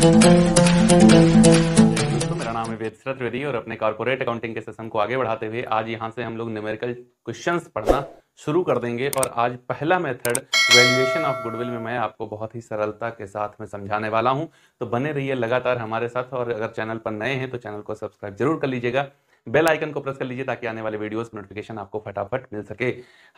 दोस्तों, मेरा नाम है वेदश्रत त्रिवेदी और अपने कॉर्पोरेट अकाउंटिंग के सेशन को आगे बढ़ाते हुए आज यहाँ से हम लोग न्यूमेरिकल क्वेश्चंस पढ़ना शुरू कर देंगे। और आज पहला मेथड वैल्यूएशन ऑफ गुडविल में मैं आपको बहुत ही सरलता के साथ में समझाने वाला हूँ। तो बने रहिए लगातार हमारे साथ, और अगर चैनल पर नए हैं तो चैनल को सब्सक्राइब जरूर कर लीजिएगा, बेल आइकन को प्रेस कर लीजिए ताकि आने वाले वीडियोस नोटिफिकेशन आपको फटाफट मिल सके।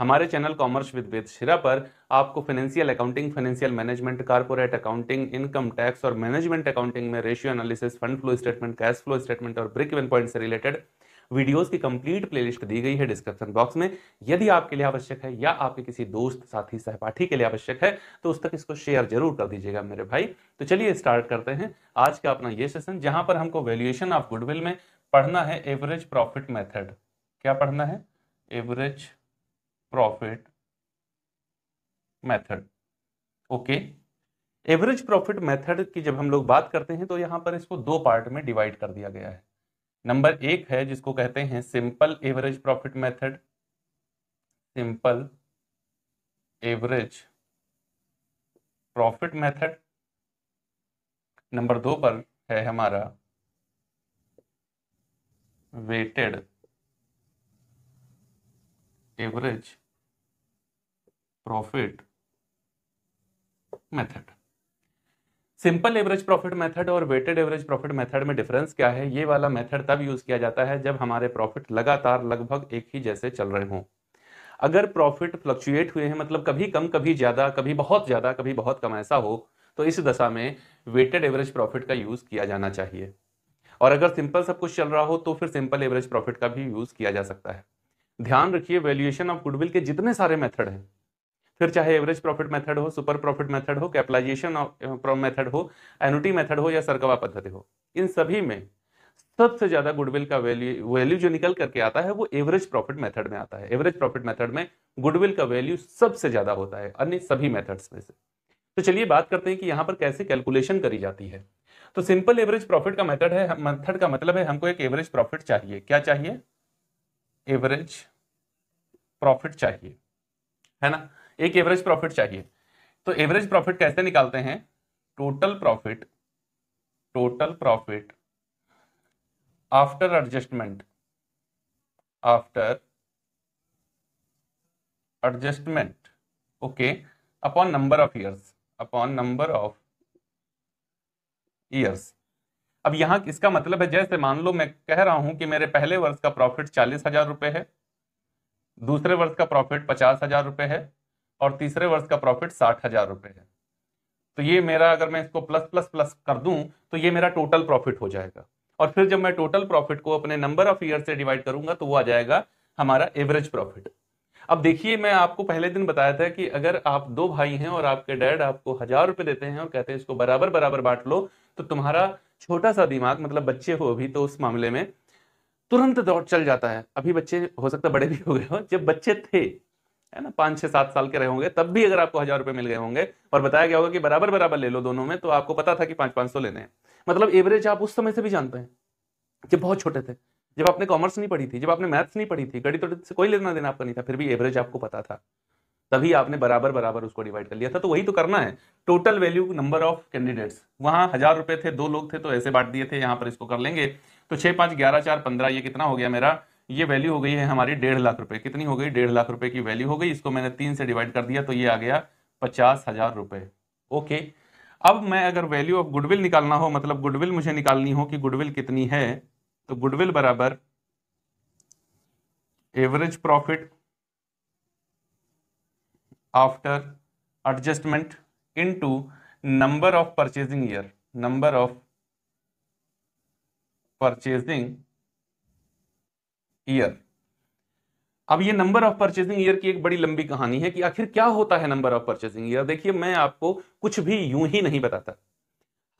हमारे चैनल कॉमर्स विद वेदशिरा पर आपको financial accounting, financial management, corporate accounting, income tax और मैनेजमेंट अकाउंटिंग में ratio analysis, fund flow statement, cash flow statement और ब्रेक इवन पॉइंट से रिलेटेड वीडियोस की कंप्लीट प्लेलिस्ट दी गई है डिस्क्रिप्शन बॉक्स में। यदि आपके लिए आवश्यक है या आपके किसी दोस्त, साथी, सहपाठी के लिए आवश्यक है तो उस तक इसको शेयर जरूर कर दीजिएगा मेरे भाई। तो चलिए स्टार्ट करते हैं आज का अपना ये सेशन, जहां पर हमको वैल्यूएशन ऑफ गुडविल में पढ़ना है एवरेज प्रॉफिट मेथड। क्या पढ़ना है? Average profit method. Okay, average profit method की जब हम लोग बात करते हैं तो यहां पर इसको दो पार्ट में डिवाइड कर दिया गया है। नंबर एक है जिसको कहते हैं simple average profit method, simple average profit method. Number दो पर है हमारा weighted average profit method. Simple average profit method और वेटेड एवरेज प्रॉफिट मेथड में डिफरेंस क्या है? ये वाला मेथड तब यूज किया जाता है जब हमारे प्रॉफिट लगातार लगभग एक ही जैसे चल रहे हों। अगर प्रॉफिट फ्लक्चुएट हुए हैं, मतलब कभी कम कभी ज्यादा, कभी बहुत कम ऐसा हो, तो इस दशा में वेटेड एवरेज प्रॉफिट का यूज किया जाना चाहिए। और अगर सिंपल सब कुछ चल रहा हो तो फिर सिंपल एवरेज प्रॉफिट का भी यूज किया जा सकता है। ध्यान रखिए, वैल्यूएशन ऑफ गुडविल के जितने सारे मेथड हैं, फिर चाहे एवरेज प्रॉफिट मेथड हो, सुपर प्रॉफिट मेथड हो, कैपिटलाइजेशन मेथड हो, एन्युटी मेथड हो या सरकवा पद्धति हो, इन सभी में सबसे ज्यादा गुडविल का वैल्यू जो निकल करके आता है वो एवरेज प्रॉफिट मेथड में आता है। एवरेज प्रॉफिट मेथड में गुडविल का वैल्यू सबसे ज्यादा होता है अन्य सभी मेथड्स में से। तो चलिए बात करते हैं कि यहां पर कैसे कैलकुलेशन करी जाती है। तो सिंपल एवरेज प्रॉफिट का मेथड का मतलब है हमको एक एवरेज प्रॉफिट चाहिए। क्या चाहिए? एवरेज प्रॉफिट चाहिए, है ना? एक एवरेज प्रॉफिट चाहिए। तो एवरेज प्रॉफिट कैसे निकालते हैं? Total profit after adjustment okay, upon number of years. अब यहां इसका मतलब है, जैसे मान लो मैं कह रहा हूं कि मेरे पहले वर्ष का प्रॉफिट 40,000 रुपए है, दूसरे वर्ष का प्रॉफिट 50,000 रुपए है और तीसरे वर्ष का प्रॉफिट 60,000 रुपए है। तो ये मेरा, अगर मैं इसको प्लस प्लस प्लस कर दूं तो ये मेरा टोटल प्रॉफिट हो जाएगा। और फिर जब मैं टोटल प्रॉफिट को अपने नंबर ऑफ ईयर से डिवाइड करूंगा तो वो आ जाएगा हमारा एवरेज प्रॉफिट। अब देखिए, मैं आपको पहले दिन बताया था कि अगर आप दो भाई हैं और आपके डैड आपको 1,000 रुपए देते हैं और कहते हैं इसको बराबर बराबर बांट लो, तो तुम्हारा छोटा सा दिमाग, मतलब बच्चे हो अभी, तो उस मामले में तुरंत दौड़ चल जाता है। अभी बच्चे हो सकता है बड़े भी हो गए हो, जब बच्चे थे, है ना, 5, 6, 7 साल के रहे होंगे, तब भी अगर आपको 1,000 रुपए मिल गए होंगे और बताया गया होगा कि बराबर बराबर ले लो दोनों में, तो आपको पता था कि 500-500 लेने हैं। मतलब एवरेज आप उस समय से भी जानते हैं जब बहुत छोटे थे, जब आपने कॉमर्स नहीं पढ़ी थी, जब आपने मैथ्स नहीं पढ़ी थी, गणित से कोई लेना देना आपका नहीं था, फिर भी एवरेज आपको पता था, तभी आपने बराबर बराबर उसको डिवाइड कर लिया था। तो वही तो करना है। Total value number of candidates, वहां 1,000 रुपए थे, 2 लोग थे तो ऐसे बांट दिए थे। यहां पर इसको कर लेंगे तो 6, 5, 11, 4, 15, ये कितना हो गया मेरा? ये वैल्यू हो गई है हमारी 1.5 लाख रुपए। कितनी हो गई? 1.5 लाख रुपए की वैल्यू हो गई। इसको मैंने 3 से डिवाइड कर दिया तो ये आ गया 50,000 रुपए। ओके, अब मैं अगर वैल्यू ऑफ गुडविल निकालना हो, मतलब गुडविल मुझे निकालनी हो कि गुडविल कितनी है, तो गुडविल बराबर average profit after adjustment into number of purchasing year, number of purchasing year. अब ये नंबर ऑफ परचेजिंग ईयर की एक बड़ी लंबी कहानी है कि आखिर क्या होता है नंबर ऑफ परचेजिंग ईयर। देखिए, मैं आपको कुछ भी यूं ही नहीं बताता,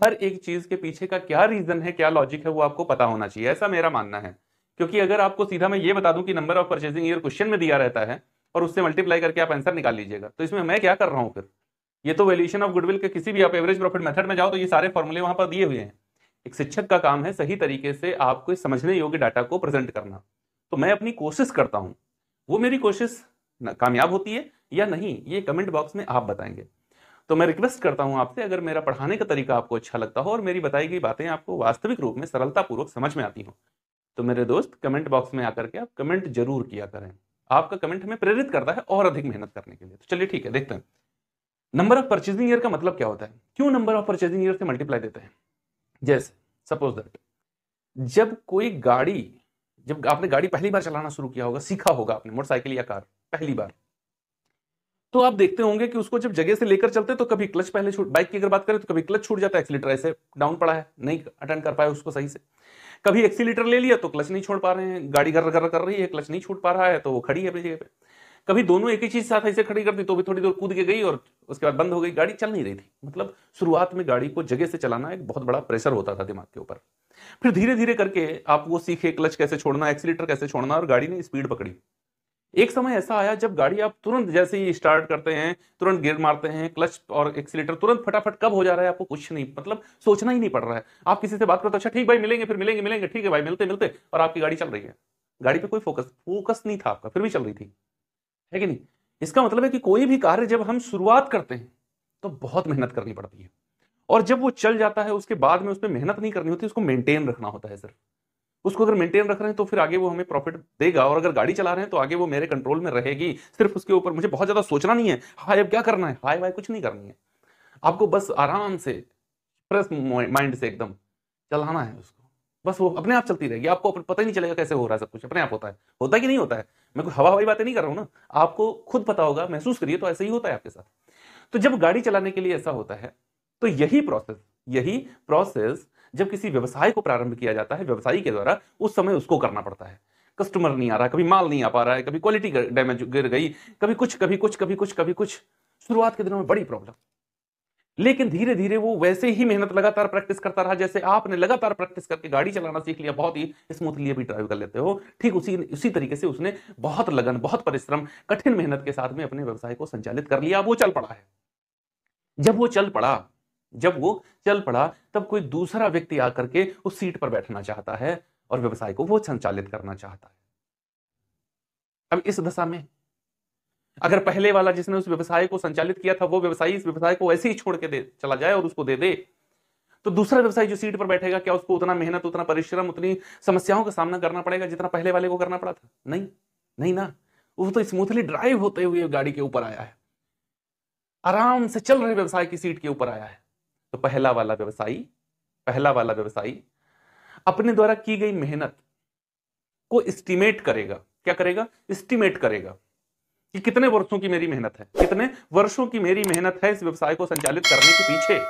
हर एक चीज के पीछे का क्या रीजन है, क्या लॉजिक है, वो आपको पता होना चाहिए, ऐसा मेरा मानना है। क्योंकि अगर आपको सीधा मैं ये बता दूं कि number of purchasing year question में दिया रहता है और उससे मल्टीप्लाई करके आप आंसर निकाल लीजिएगा, तो इसमें मैं क्या कर रहा हूं फिर? ये तो वैल्यूएशन ऑफ गुडविल के किसी भी आप एवरेज प्रॉफिट मेथड में जाओ तो ये सारे फॉर्मूले वहां पर दिए हुए हैं। एक शिक्षक का काम है सही तरीके से आपको समझने योग्य डाटा को प्रेजेंट करना। तो मैं अपनी कोशिश करता हूं, वो मेरी कोशिश कामयाब होती है या नहीं, ये कमेंट बॉक्स में आप बताएंगे। तो मैं रिक्वेस्ट करता हूं आपसे, अगर मेरा पढ़ाने का तरीका आपको अच्छा लगता हो और मेरी बताई गई बातें आपको वास्तविक रूप में सरलतापूर्वक समझ में आती हो, तो मेरे दोस्त कमेंट बॉक्स में आकर के आप कमेंट जरूर किया करें। आपका कमेंट हमें प्रेरित करता है और अधिक मेहनत करने के लिए। तो चलिए ठीक है, देखते हैं नंबर ऑफ परचेजिंग ईयर का मतलब क्या होता है, क्यों नंबर ऑफ परचेजिंग ईयर से मल्टीप्लाई देते हैं। जैसे सपोज दैट जब आपने गाड़ी पहली बार चलाना शुरू किया होगा, सीखा होगा आपने मोटरसाइकिल या कार पहली बार, तो आप देखते होंगे कि उसको जब जगह से लेकर चलते तो कभी क्लच पहले छूट, बाइक की अगर बात करें तो कभी क्लच छूट जाता है, एक्सीलेटर ऐसे डाउन पड़ा है, नहीं अटेंड कर पाए उसको सही से, कभी एक्सीलेटर ले लिया तो क्लच नहीं छोड़ पा रहे हैं, गाड़ी गर गर कर रही है, क्लच नहीं छूट पा रहा है तो वो खड़ी है अपनी जगह पे, कभी दोनों एक ही चीज साथ ऐसे खड़ी कर दी तो भी थोड़ी देर कूद के गई और उसके बाद बंद हो गई, गाड़ी चल नहीं रही थी। मतलब शुरुआत में गाड़ी को जगह से चलाना एक बहुत बड़ा प्रेशर होता था दिमाग के ऊपर। फिर धीरे धीरे करके आप वो सीखे क्लच कैसे छोड़ना, एक्सीलेटर कैसे छोड़ना, और गाड़ी ने स्पीड पकड़ी। एक समय ऐसा आया जब गाड़ी आप तुरंत जैसे ही स्टार्ट करते हैं, तुरंत गियर मारते हैं, क्लच और एक्सीलेटर तुरंत फटाफट कब हो जा रहा है आपको कुछ नहीं, मतलब सोचना ही नहीं पड़ रहा है। आप किसी से बात करते हो, अच्छा ठीक भाई मिलेंगे, फिर मिलेंगे, ठीक है भाई मिलते मिलते, और आपकी गाड़ी चल रही है। गाड़ी पे कोई फोकस नहीं था आपका, फिर भी चल रही थी, है कि नहीं। इसका मतलब है कि कोई भी कार्य जब हम शुरुआत करते हैं तो बहुत मेहनत करनी पड़ती है, और जब वो चल जाता है उसके बाद में उसमें मेहनत नहीं करनी होती, उसको मेंटेन रखना होता है सिर्फ। उसको अगर मेंटेन रख रहे हैं तो फिर आगे वो हमें प्रॉफिट देगा, और अगर गाड़ी चला रहे हैं तो आगे वो मेरे कंट्रोल में रहेगी। सिर्फ उसके ऊपर मुझे बहुत ज्यादा सोचना नहीं है, हाय अब क्या करना है, हाय वाय कुछ नहीं करनी है, आपको बस आराम से फ्रेश माइंड से एकदम चलाना है उसको, बस वो अपने आप चलती रहेगी, आपको पता ही नहीं चलेगा कैसे हो रहा है, सब कुछ अपने आप होता है कि नहीं होता है। मैं कोई हवा हवाई बातें नहीं कर रहा हूं ना, आपको खुद पता होगा, महसूस करिए, तो ऐसे ही होता है आपके साथ। तो जब गाड़ी चलाने के लिए ऐसा होता है तो यही प्रोसेस जब किसी व्यवसाय को प्रारंभ किया जाता है व्यवसायी के द्वारा, उस समय उसको करना पड़ता है। कस्टमर नहीं आ रहा, कभी माल नहीं आ पा रहा है, कभी क्वालिटी डैमेज गिर गई, कभी कुछ शुरुआत के दिनों में बड़ी प्रॉब्लम। लेकिन धीरे धीरे वो वैसे ही मेहनत लगातार प्रैक्टिस करता रहा, जैसे आपने लगातार प्रैक्टिस करके गाड़ी चलाना सीख लिया, बहुत ही स्मूथली अभी ड्राइव कर लेते हो, ठीक उसी तरीके से उसने बहुत लगन, बहुत परिश्रम, कठिन मेहनत के साथ में अपने व्यवसाय को संचालित कर लिया। वो चल पड़ा है। जब वो चल पड़ा तब कोई दूसरा व्यक्ति आकर के उस सीट पर बैठना चाहता है और व्यवसाय को वो संचालित करना चाहता है। अब इस दशा में अगर पहले वाला जिसने उस व्यवसाय को संचालित किया था वो व्यवसायी इस व्यवसाय को ऐसे ही छोड़ के चला जाए और उसको दे दे, तो दूसरा व्यवसायी जो सीट पर बैठेगा, क्या उसको उतना मेहनत, उतना परिश्रम, उतनी समस्याओं का सामना करना पड़ेगा जितना पहले वाले को करना पड़ा था? नहीं ना। वो तो स्मूथली ड्राइव होते हुए गाड़ी के ऊपर आया है, आराम से चल रहे व्यवसाय की सीट के ऊपर आया है। तो पहला वाला व्यवसायी अपने द्वारा की गई मेहनत को एस्टिमेट करेगा। क्या करेगा? एस्टिमेट करेगा कि कितने वर्षों की मेरी मेहनत है, कितने वर्षों की मेरी मेहनत है इस व्यवसाय को संचालित करने के पीछे,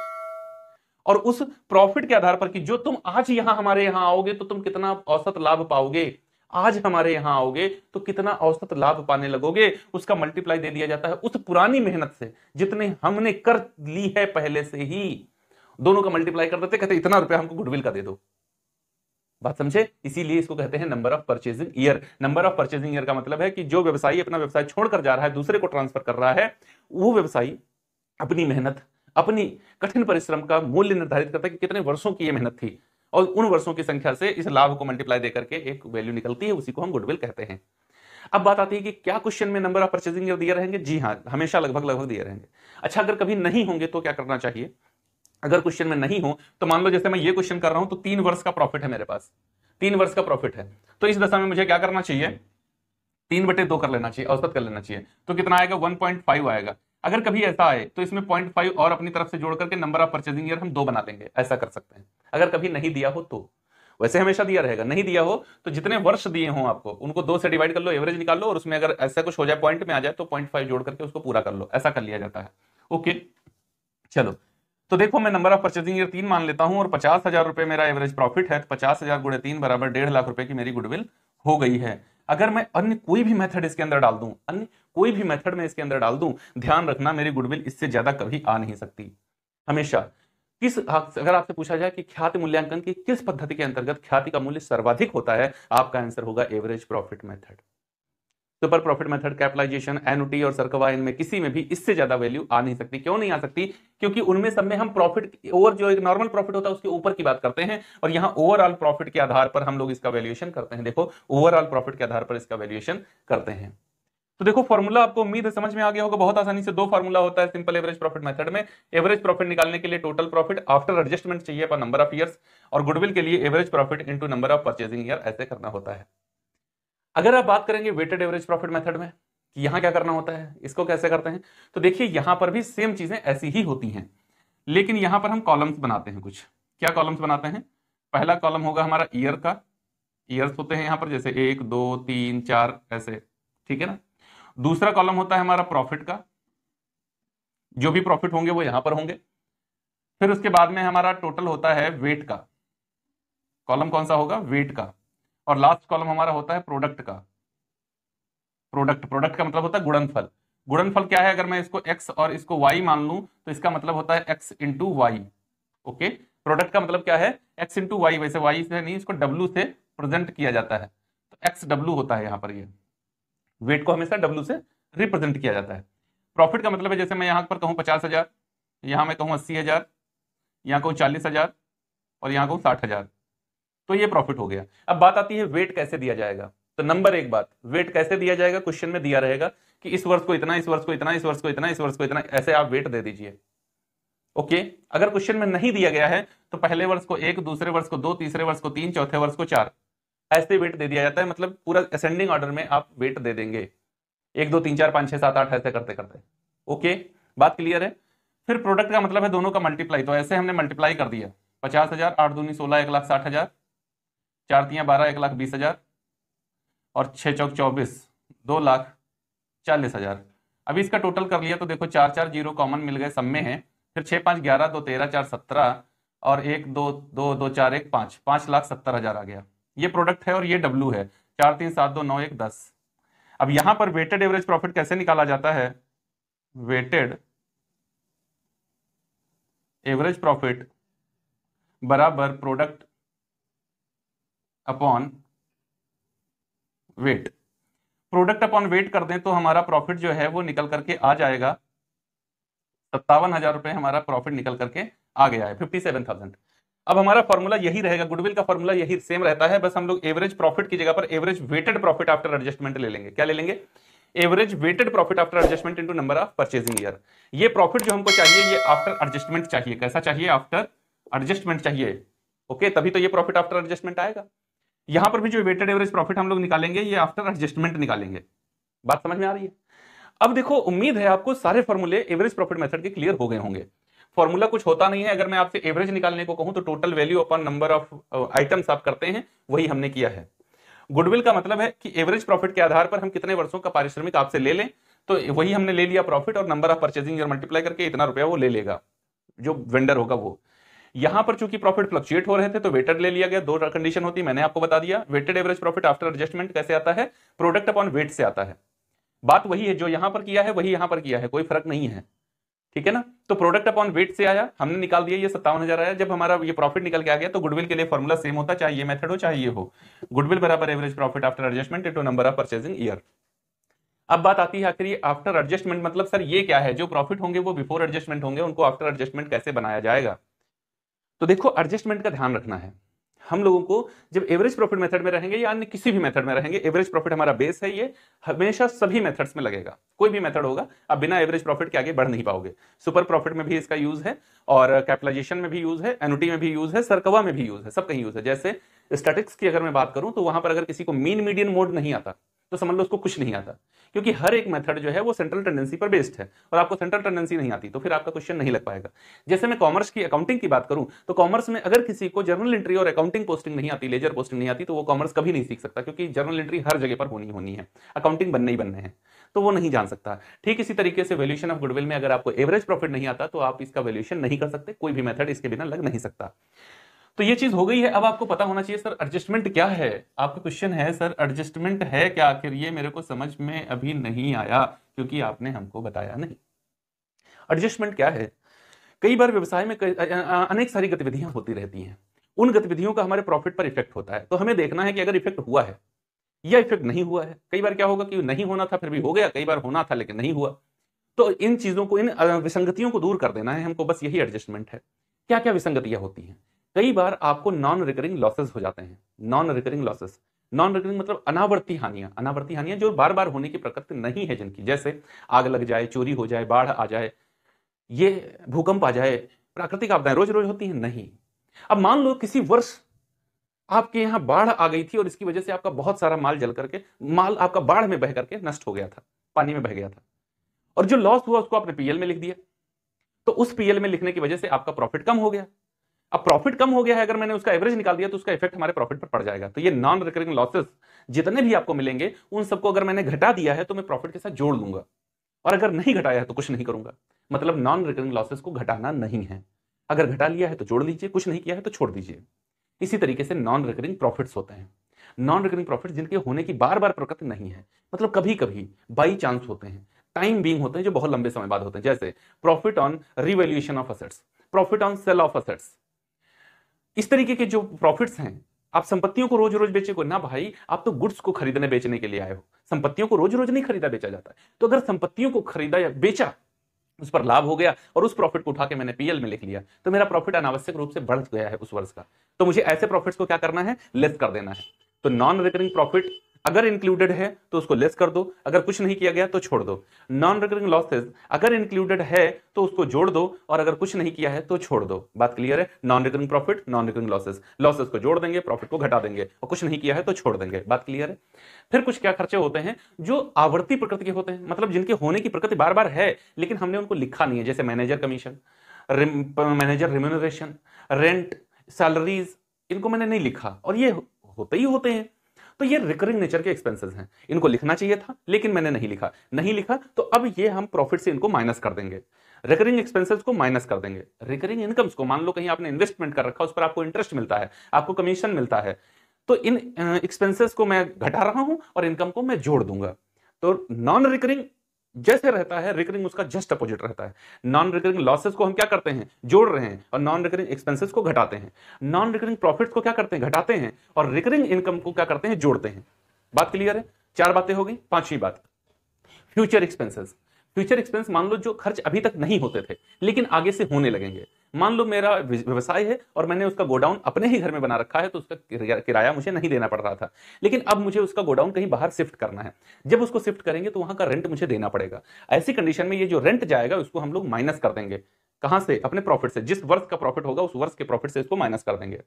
और उस प्रॉफिट के आधार पर कि जो तुम आज हमारे यहां आओगे तो तुम कितना औसत लाभ पाओगे, आज हमारे यहां आओगे तो कितना औसत लाभ पाने लगोगे, उसका मल्टीप्लाई दे दिया जाता है उस पुरानी मेहनत से जितने हमने कर ली है पहले से ही, दोनों का मल्टीप्लाई कर देते, कहते इतना रुपया हमको गुडविल का दे दो। बात समझे? इसीलिए इसको कहते हैं number of purchasing year. Number of purchasing year का मतलब है कि जो व्यवसायी अपना व्यवसाय छोड़कर जा रहा है, दूसरे को ट्रांसफर कर रहा है, वो व्यवसायी अपनी मेहनत, अपनी कठिन परिश्रम का मूल्य निर्धारित करता है कि कितने वर्षों की ये मेहनत थी, और उन वर्षों की संख्या से इस लाभ को मल्टीप्लाई देकर के एक वैल्यू निकलती है, उसी को हम गुडविल कहते हैं। अब बात आती है कि क्या क्वेश्चन में नंबर ऑफ परचेजिंग ईयर दिए रहेंगे? जी हाँ, हमेशा लगभग दिए रहेंगे। अच्छा, अगर कभी नहीं होंगे तो क्या करना चाहिए? अगर क्वेश्चन में नहीं हो तो मान लो जैसे मैं ये क्वेश्चन कर रहा हूं तो 3 वर्ष का प्रॉफिट है मेरे पास, 3 वर्ष का प्रॉफिट है, तो इस दशा में मुझे क्या करना चाहिए? 3/2 कर लेना चाहिए, औसत कर लेना चाहिए। तो कितना आएगा? 1.5 आएगा। अगर कभी ऐसा आए तो इसमें 0.5 और अपनी तरफ से जोड़ करके नंबर ऑफ परचेजिंग ईयर हम 2 बना लेंगे, ऐसा कर सकते हैं। अगर कभी नहीं दिया हो तो, वैसे हमेशा दिया रहेगा। नहीं दिया हो तो जितने वर्ष दिए हों आपको उनको 2 से डिवाइड कर लो, एवरेज निकाल लो, और उसमें अगर ऐसा कुछ हो जाए, पॉइंट में आ जाए, तो 0.5 जोड़ करके उसको पूरा कर लो, ऐसा कर लिया जाता है। ओके, चलो तो देखो मैं नंबर ऑफ परचेजिंग ईयर 3 मान लेता हूं और 50,000 रुपए मेरा एवरेज प्रॉफिट है, तो 50,000 गुणे 3 बराबर 1.5 लाख रुपए की मेरी गुडविल हो गई है। अगर मैं अन्य कोई भी मेथड इसके अंदर डाल दूं, ध्यान रखना मेरी गुडविल इससे ज्यादा कभी आ नहीं सकती। हमेशा अगर आपसे पूछा जाए कि ख्याति मूल्यांकन की किस पद्धति के अंतर्गत ख्याति का मूल्य सर्वाधिक होता है, आपका आंसर होगा average profit method. Super profit method, capitalization, annuity और सर्कवा, इनमें किसी में भी इससे ज्यादा वैल्यू आ नहीं सकती। क्यों नहीं आ सकती? क्योंकि उनमें सब में हम प्रॉफिट और जो एक नॉर्मल प्रॉफिट होता है उसके ऊपर की बात करते हैं, और यहाँ ओवरऑल प्रॉफिट के आधार पर हम लोग इसका वैल्यूएशन करते हैं। देखो, ओवरऑल प्रॉफिट के आधार पर इसका वैल्यूएशन करते हैं। तो देखो फॉर्मूला आपको उम्मीद है समझ में आ गया होगा। बहुत आसानी से दो फार्मूला होता है सिंपल एवरेज प्रॉफिट मेथड में। एवरेज प्रॉफिट निकालने के लिए टोटल प्रॉफिट आफ्टर एडजस्टमेंट चाहिए पर नंबर ऑफ ईयर्स, और गुडविल के लिए average profit into number of purchasing year, ऐसे करना होता है। अगर आप बात करेंगे वेटेड एवरेज प्रॉफिट मेथड में कि यहां क्या करना होता है, इसको कैसे करते हैं, तो देखिए यहां पर भी सेम चीजें ऐसी ही होती हैं, लेकिन यहां पर हम कॉलम्स बनाते हैं कुछ। क्या कॉलम्स बनाते हैं? पहला कॉलम होगा हमारा ईयर का, ईयर्स होते हैं यहां पर जैसे 1 2 3 4 ऐसे, ठीक है ना। दूसरा कॉलम होता है हमारा प्रॉफिट का, जो भी प्रॉफिट होंगे वो यहां पर होंगे। फिर उसके बाद में हमारा टोटल होता है वेट का, कॉलम कौन सा होगा? वेट का। और लास्ट कॉलम हमारा होता है प्रोडक्ट का। प्रोडक्ट का मतलब होता है गुणनफल। गुणनफल क्या है? अगर मैं इसको x और इसको y मान लूं तो इसका मतलब होता है x into Y. Okay, product का मतलब क्या है? x इंटू वाई, वैसे y से नहीं, इसको w से प्रेजेंट किया जाता है, तो एक्स डब्ल्यू होता है यहां पर। ये वेट को हमेशा w से रिप्रेजेंट किया जाता है। प्रॉफिट का मतलब है जैसे मैं यहां पर कहूं 50,000, यहां मैं कहूं 80,000, यहां कहूं 40,000 और यहां कहूं 60,000, तो ये प्रॉफिट हो गया। अब बात आती है वेट कैसे दिया जाएगा। तो नंबर एक बात, वेट कैसे दिया जाएगा? क्वेश्चन में दिया रहेगा कि इस वर्ष को इतना, इस वर्ष को इतना, इस वर्ष को इतना, इस वर्ष को इतना, ऐसे आप वेट दे दीजिए। ओके, अगर क्वेश्चन में नहीं दिया गया है तो पहले वर्ष को 1, दूसरे वर्ष को 2, तीसरे वर्ष को 3, चौथे वर्ष को 4, ऐसे वेट दे दिया जाता है। मतलब पूरा असेंडिंग ऑर्डर में आप वेट दे देंगे, 1 2 3 4 5 6 7 8 ऐसे करते करते। ओके, बात क्लियर है। फिर प्रोडक्ट का मतलब है दोनों का मल्टीप्लाई, तो ऐसे हमने मल्टीप्लाई कर दिया, 50,000, 8 दूनी 16, 1,60,000, 4 तियां 12, 1,20,000 और 6 चौक 24, 2,40,000। अभी इसका टोटल कर लिया तो देखो 4 4 जीरो कॉमन मिल गए, सब में है। फिर 6 5 11, 2 13, 4 17 और 1 2 2 2 4 1 5, 5,70,000 आ गया। ये प्रोडक्ट है और ये डब्ल्यू है। 4 3 7 2 9 1 10। अब यहां पर वेटेड एवरेज प्रॉफिट कैसे निकाला जाता है? वेटेड एवरेज प्रॉफिट बराबर product upon weight. Product upon weight कर दें तो हमारा प्रॉफिट जो है वो निकल करके आ जाएगा 57,000 रुपए, हमारा प्रॉफिट निकल करके आ गया है 57,000। अब हमारा फॉर्मूला यही रहेगा, गुडविल का फॉर्मूला यही सेम रहता है, बस हम लोग एवरेज प्रॉफिट की जगह पर average weighted profit after adjustment ले लेंगे। क्या ले लेंगे? Average weighted profit after adjustment into number of purchasing year. ये प्रॉफिट जो हमको चाहिए ये आफ्टर एडजस्टमेंट चाहिए। कैसा चाहिए? आफ्टर एडजस्टमेंट चाहिए। ओके, तभी तो ये प्रॉफिट आफ्टर एडजस्टमेंट आएगा। यहां पर भी जो वेटेड एवरेज प्रॉफिट हम लोग निकालेंगे ये आफ्टर एडजस्टमेंट निकालेंगे। बात समझ में आ रही है? अब देखो, उम्मीद है आपको सारे फॉर्मूले एवरेज प्रॉफिट मेथड के क्लियर हो गए होंगे। फॉर्मूला कुछ होता नहीं है, अगर मैं आपसे एवरेज निकालने को कहूं तो total value upon number of items आप करते हैं, वही हमने किया है। गुडविल का मतलब है कि एवरेज प्रॉफिट के आधार पर हम कितने वर्षों का पारिश्रमिक आपसे ले लें, तो वही हमने ले लिया प्रॉफिट, और number of purchasing year multiply करके इतना रुपया वो ले लेगा जो वेंडर होगा वो। यहां पर चूंकि प्रॉफिट फ्लक्चुएट हो रहे थे तो वेटेड ले लिया गया। दो कंडीशन होती है, मैंने आपको बता दिया। Weighted average profit after adjustment कैसे आता है? प्रोडक्ट अपॉन वेट से आता है। बात वही है, जो यहां पर किया है वही यहां पर किया है, कोई फर्क नहीं है, ठीक है ना। तो प्रोडक्ट अपॉन वेट से आया, हमने निकाल दिया, ये 57,000 आया। जब हमारा ये प्रॉफिट निकल के आ गया तो गुडविल के लिए फॉर्मूला सेम होता, चाहे ये मेथड हो चाहे ये हो। गुडविल बराबर average profit after adjustment into number of purchasing year. अब बात आती है आखिर ये आफ्टर एडजस्टमेंट मतलब सर ये क्या है? जो प्रॉफिट होंगे वो बिफोर एडजस्टमेंट होंगे, उनको आफ्टर एडजस्टमेंट कैसे बनाया जाएगा? तो देखो, एडजस्टमेंट का ध्यान रखना है। हम लोगों को जब एवरेज प्रॉफिट मेथड में रहेंगे या अन्य किसी भी मेथड में रहेंगे, एवरेज प्रॉफिट हमारा बेस है, ये हमेशा सभी मेथड्स में लगेगा। कोई भी मेथड होगा, आप बिना एवरेज प्रॉफिट के आगे बढ़ नहीं पाओगे। सुपर प्रॉफिट में भी इसका यूज है, और कैपिटलाइजेशन में भी यूज है, एनुटी में भी यूज है, सरकवा में भी यूज है, सब कहीं यूज है। जैसे स्टैटिक्स की अगर मैं बात करूं तो वहां पर अगर किसी को मीन मीडियन मोड नहीं आता तो समझ लो उसको कुछ नहीं आता, क्योंकि हर एक मेथड जो है वो सेंट्रल टेंडेंसी पर बेस्ड है, और आपको सेंट्रल टेंडेंसी नहीं आती तो फिर आपका क्वेश्चन नहीं लग पाएगा। जैसे मैं कॉमर्स की अकाउंटिंग की बात करूं तो कॉमर्स में अगर किसी को जर्नल एंट्री और अकाउंटिंग पोस्टिंग नहीं आती, लेजर पोस्टिंग नहीं आती, तो वो कॉमर्स कभी नहीं सीख सकता, क्योंकि जर्नल एंट्री हर जगह पर होनी है, अकाउंटिंग बनने ही बनने हैं, तो वो नहीं जान सकता। ठीक इसी तरीके से वैल्यूएशन ऑफ गुडविल में अगर आपको एवरेज प्रॉफिट नहीं आता तो आप इसका वैल्यूएशन नहीं कर सकते, कोई भी मेथड इसके बिना लग नहीं सकता। तो ये चीज हो गई है। अब आपको पता होना चाहिए सर एडजस्टमेंट क्या है। आपका क्वेश्चन है सर एडजस्टमेंट है क्या? आखिर ये मेरे को समझ में अभी नहीं आया, क्योंकि आपने हमको बताया नहीं एडजस्टमेंट क्या है। कई बार व्यवसाय में अनेक सारी गतिविधियां होती रहती हैं, उन गतिविधियों का हमारे प्रॉफिट पर इफेक्ट होता है, तो हमें देखना है कि अगर इफेक्ट हुआ है या इफेक्ट नहीं हुआ है। कई बार क्या होगा कि नहीं होना था फिर भी हो गया, कई बार होना था लेकिन नहीं हुआ। तो इन चीजों को, इन विसंगतियों को दूर कर देना है हमको, बस यही एडजस्टमेंट है। क्या क्या विसंगतियां होती हैं? कई बार आपको नॉन रिकरिंग लॉसेस हो जाते हैं। Non recurring losses non recurring मतलब अनावर्ती हानियां, अनावर्ती हानियां जो बार बार होने की प्रकृति नहीं है जिनकी, जैसे आग लग जाए, चोरी हो जाए, बाढ़ आ जाए, ये भूकंप आ जाए, प्राकृतिक आपदाएं रोज रोज होती हैं नहीं। अब मान लो किसी वर्ष आपके यहां बाढ़ आ गई थी और इसकी वजह से आपका बहुत सारा माल जल करके, माल आपका बाढ़ में बह करके नष्ट हो गया था, पानी में बह गया था, और जो लॉस हुआ उसको आपने पीएल में लिख दिया, तो उस पीएल में लिखने की वजह से आपका प्रॉफिट कम हो गया। अब प्रॉफिट कम हो गया है, अगर मैंने उसका एवरेज निकाल दिया तो उसका इफेक्ट हमारे प्रॉफिट पर पड़ जाएगा। तो ये नॉन रिकरिंग लॉसेस जितने भी आपको मिलेंगे उन सबको अगर मैंने घटा दिया है तो मैं प्रॉफिट के साथ जोड़ लूंगा, और अगर नहीं घटाया है तो कुछ नहीं करूंगा। मतलब नॉन रिकरिंग लॉसेस को घटाना नहीं है, अगर घटा लिया है तो जोड़ लीजिए, कुछ नहीं किया है तो छोड़ दीजिए। इसी तरीके से नॉन रिकरिंग प्रॉफिट्स होते हैं। नॉन रिकरिंग प्रॉफिट जिनके होने की बार बार प्रकृति नहीं है, मतलब कभी कभी बाई चांस होते हैं, टाइम बीइंग होते हैं, जो बहुत लंबे समय बाद होते हैं, जैसे profit on revaluation of assets, profit on sale of assets. इस तरीके के जो प्रॉफिट्स हैं, आप संपत्तियों को रोज रोज बेचे को ना भाई, आप तो गुड्स को खरीदने बेचने के लिए आए हो, संपत्तियों को रोज रोज नहीं खरीदा बेचा जाता है। तो अगर संपत्तियों को खरीदा या बेचा, उस पर लाभ हो गया और उस प्रॉफिट को उठा के मैंने पीएल में लिख लिया, तो मेरा प्रॉफिट अनावश्यक रूप से बढ़ गया है उस वर्ष का, तो मुझे ऐसे प्रॉफिट्स को क्या करना है, लेस कर देना है। तो नॉन रिकरिंग प्रॉफिट अगर इंक्लूडेड है तो उसको लेस कर दो, अगर कुछ नहीं किया गया तो छोड़ दो। नॉन रिकरिंग लॉसेस अगर इंक्लूडेड है तो उसको जोड़ दो, और अगर कुछ नहीं किया है तो छोड़ दो। बात क्लियर है? Non recurring profit, non recurring losses, losses को जोड़ देंगे, प्रॉफिट को घटा देंगे, और कुछ नहीं किया है तो छोड़ देंगे। बात क्लियर है? फिर कुछ क्या खर्चे होते हैं जो आवर्ती प्रकृति के होते हैं, मतलब जिनके होने की प्रकृति बार बार है लेकिन हमने उनको लिखा नहीं है, जैसे manager commission, manager remuneration, rent, salaries, इनको मैंने नहीं लिखा और ये होते ही होते हैं। तो ये रिकरिंग नेचर के एक्सपेंसेस हैं, इनको लिखना चाहिए था लेकिन मैंने नहीं लिखा, नहीं लिखा तो अब ये हम प्रॉफिट से इनको माइनस कर देंगे, रिकरिंग एक्सपेंसेस को माइनस कर देंगे। रिकरिंग इनकम्स को, मान लो कहीं आपने इन्वेस्टमेंट कर रखा, उस पर आपको इंटरेस्ट मिलता है, आपको कमीशन मिलता है, तो इन एक्सपेंसेस को मैं घटा रहा हूं और इनकम को मैं जोड़ दूंगा। तो नॉन रिकरिंग जैसे रहता है, रिकरिंग उसका जस्ट अपोजिट रहता है। नॉन रिकरिंग लॉसेस को हम क्या करते हैं, जोड़ रहे हैं, और नॉन रिकरिंग एक्सपेंसेस को घटाते हैं। नॉन रिकरिंग प्रॉफिट्स को क्या करते हैं, घटाते हैं, और रिकरिंग इनकम को क्या करते हैं, जोड़ते हैं। बात क्लियर है? 4 बातें हो गई। 5वीं बात, फ्यूचर एक्सपेंसेस। फ्यूचर एक्सपेंस, मान लो जो खर्च अभी तक नहीं होते थे लेकिन आगे से होने लगेंगे। मान लो मेरा व्यवसाय है और मैंने उसका गोडाउन अपने ही घर में बना रखा है, तो उसका किराया मुझे नहीं देना पड़ रहा था, लेकिन अब मुझे उसका गोडाउन कहीं बाहर शिफ्ट करना है। जब उसको शिफ्ट करेंगे तो वहां का रेंट मुझे देना पड़ेगा। ऐसी कंडीशन में ये जो रेंट जाएगा उसको हम लोग माइनस कर देंगे। कहां से? अपने प्रॉफिट से। जिस वर्ष का प्रॉफिट होगा उस वर्ष के प्रॉफिट से इसको माइनस कर देंगे।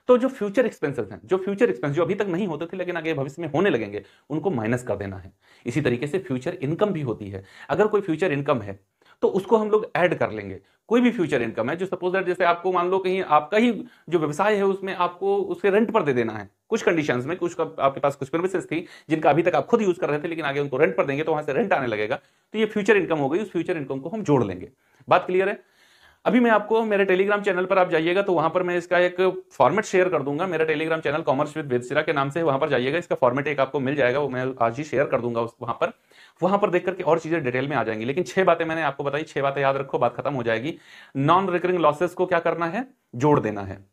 तो जो फ्यूचर एक्सपेंसेस हैं, जो फ्यूचर एक्सपेंस जो अभी तक नहीं होते थे लेकिन आगे भविष्य में होने लगेंगे, उनको माइनस कर देना है। इसी तरीके से फ्यूचर इनकम भी होती है। अगर कोई फ्यूचर इनकम है तो उसको हम लोग ऐड कर लेंगे। कोई भी फ्यूचर इनकम है जो सपोज दैट, जैसे आपको मान लो कहीं आपका ही जो व्यवसाय है उसमें आपको उसके रेंट पर दे देना है, कुछ कंडीशंस में, कुछ आपके पास कुछ सर्विसेज थी जिनका अभी तक आप खुद यूज कर रहे थे लेकिन आगे उनको रेंट पर देंगे तो वहां से रेंट आने लगेगा, तो ये फ्यूचर इनकम हो गई। उस फ्यूचर इनकम को हम जोड़ लेंगे। बात क्लियर है? अभी मैं आपको मेरे टेलीग्राम चैनल पर आप जाइएगा तो वहां पर मैं इसका एक फॉर्मेट शेयर कर दूंगा। मेरा Telegram channel commerce with Vedashira के नाम से, वहां पर जाइएगा, इसका फॉर्मेट एक आपको मिल जाएगा, वो मैं आज ही शेयर कर दूंगा वहां पर देख करके और चीजें डिटेल में आ जाएंगी। लेकिन 6 बातें मैंने आपको बताई, 6 बातें याद रखो, बात खत्म हो जाएगी। नॉन रिकरिंग लॉसेस को क्या करना है, जोड़ देना है।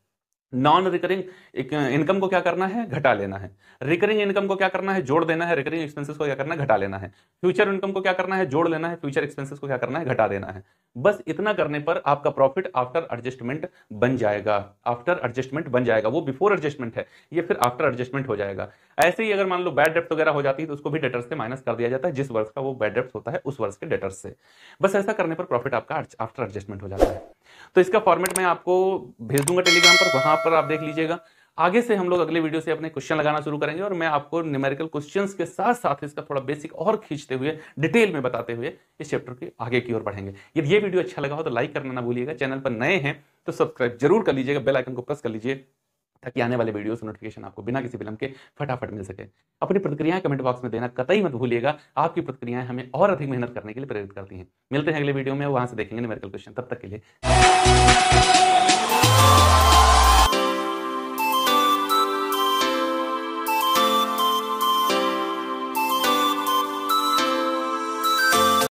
नॉन रिकरिंग इनकम को क्या करना है, घटा लेना है। रिकरिंग इनकम को क्या करना है, जोड़ देना है। रिकरिंग एक्सपेंसेस को क्या करना है, घटा लेना है। फ्यूचर इनकम को क्या करना है, जोड़ लेना है। फ्यूचर एक्सपेंसेस को क्या करना है, घटा देना है। बस इतना करने पर आपका प्रॉफिट आफ्टर एडजस्टमेंट बन जाएगा। आफ्टर एडजस्टमेंट बन जाएगा, वो बिफोर एडजस्टमेंट है, ये फिर आफ्टर एडजस्टमेंट हो जाएगा। ऐसे ही अगर मान लो बैड डेप्ट वगैरह हो जाती है तो उसको भी डेटर्स से माइनस कर दिया जाता है, जिस वर्ष का वो बैड डेप्ट होता है उस वर्ष के डेटर्स से। बस ऐसा करने पर प्रॉफिट आपका आफ्टर एडजस्टमेंट हो जाता है। तो इसका फॉर्मेट मैं आपको भेज दूंगा टेलीग्राम पर, वहां पर आप देख लीजिएगा। आगे से हम लोग अगले वीडियो से अपने क्वेश्चन लगाना शुरू करेंगे और मैं आपको न्यूमेरिकल क्वेश्चंस के साथ साथ इसका थोड़ा बेसिक और खींचते हुए, डिटेल में बताते हुए इस चैप्टर के आगे की ओर बढ़ेंगे। यदि ये वीडियो अच्छा लगा हो तो लाइक करना ना भूलिएगा। चैनल पर नए हैं तो सब्सक्राइब जरूर कर लीजिएगा, बेल आइकन को प्रेस कर लीजिए ताकि आने वाले वीडियो से नोटिफिकेशन आपको बिना किसी विलंब के फटाफट मिल सके। अपनी प्रतिक्रियाएं कमेंट बॉक्स में देना कतई मत भूलिएगा। आपकी प्रतिक्रियाएं हमें और अधिक मेहनत करने के लिए प्रेरित करती हैं। मिलते हैं अगले वीडियो में, वहां से देखेंगे न्यूमेरिकल क्वेश्चन। तब तक के लिए